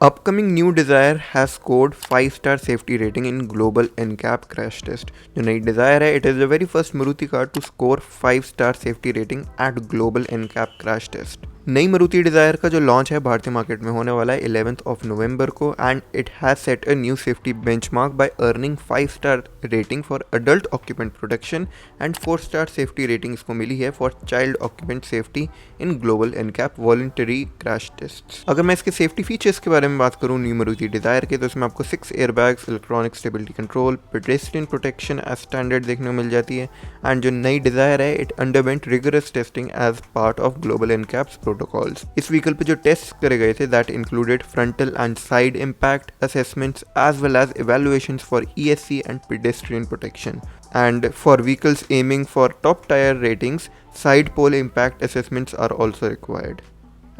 Upcoming new Dzire has scored 5-star safety rating in global NCAP crash test. जो नई Dzire है, it is the very first Maruti car to score 5-star safety rating at global NCAP crash test. नई Maruti desire का जो launch है भारतीय market में होने वाला है 11 नवंबर को and it has set a new safety benchmark by earning five star rating for adult occupant protection and four star safety rating इसको मिली है for child occupant safety in Global NCAP voluntary crash test. अगर मैं इसके सेफ्टी फीचर्स के बारे में बात करूँ न्यू मारुति डिज़ायर के, तो इसमें आपको 6 airbags, electronic stability control, pedestrian protection as standard देखने को मिल जाती है एंड जो नई डिज़ायर है it underwent rigorous testing as part of global NCAP's protocols. इस व्हीकल पे जो टेस्ट करे गए थे that included frontal and side impact assessments as well as evaluations for ESC and pedestrian protection and for vehicles aiming for top tier ratings side pole impact assessments are also required.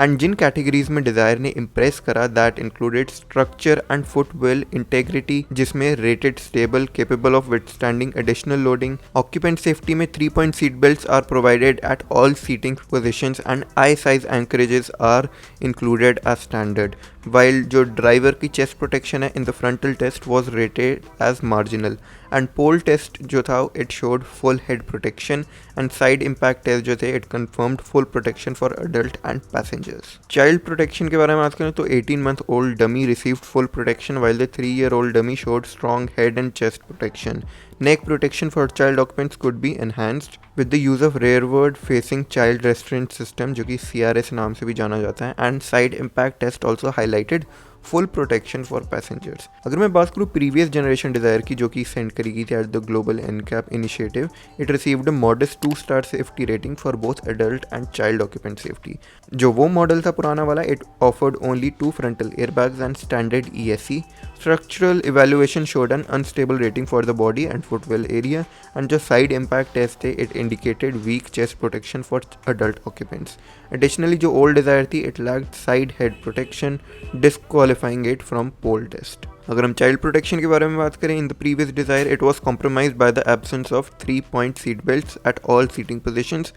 And जिन categories में Dzire ने impress करा that included structure and footwell integrity जिसमें rated stable capable of withstanding additional loading, occupant safety में 3-point seat belts are provided at all seating positions and I size anchorages are included as standard, while जो driver की chest protection है in the frontal test was rated as marginal and pole test जो था it showed full head protection and side impact test जो थे it confirmed full protection for adult and passengers. Child protection के बारे में बात करें तो 18-month old dummy received full protection while the 3-year-old dummy showed strong head and chest protection. Neck protection for child occupants could be enhanced with the use of rearward facing child restraint system जो कि CRS नाम से भी जाना जाता है and side impact test also highlighted full protection for passengers। अगर मैं बात करूँ प्रीवियस जनरेशन डिज़ायर की जो कि सेंड करी गई थी at the global NCAP initiative, it received a modest 2-star safety rating for both adult and child occupant safety. जो वो मॉडल था पुराना वाला it offered only 2 frontal airbags and standard ESC। Structural evaluation showed an unstable rating for the body and footwell area and जो side impact test थे it indicated weak chest protection for adult occupants। Additionally जो old Dzire थी it lacked side head protection disqualifying it from pole test। अगर हम child protection के बारे में बात करें in the previous Dzire it was compromised by the absence of 3-point seat belts at all seating positions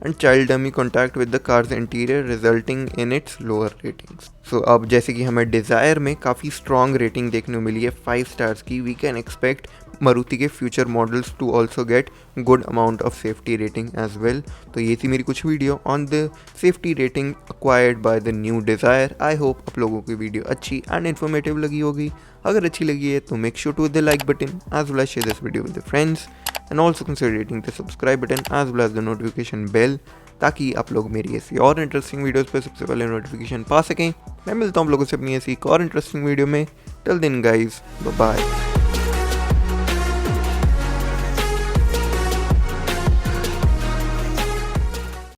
and child dummy contact with the car's interior resulting in its lower ratings। So अब जैसे कि हमें desire में काफ़ी strong rating देखने को मिली है 5 stars की, वी कैन एक्सपेक्ट मारुति के future models to also get good amount of safety rating as well. तो ये थी मेरी कुछ video on the safety rating acquired by the new Dzire. I hope आप लोगों की वीडियो अच्छी एंड इन्फॉर्मेटिव लगी होगी। अगर अच्छी लगी है तो make sure to hit the like button as well as share this video with friends and also consider hitting the subscribe button as well as the notification bell ताकि आप लोग मेरी ऐसी और इंटरेस्टिंग वीडियोस पे सबसे पहले नोटिफिकेशन पा सकें। मैं मिलता हूँ आप लोगों से अपनी ऐसी एक और इंटरेस्टिंग वीडियो में। Till then guys, bye bye.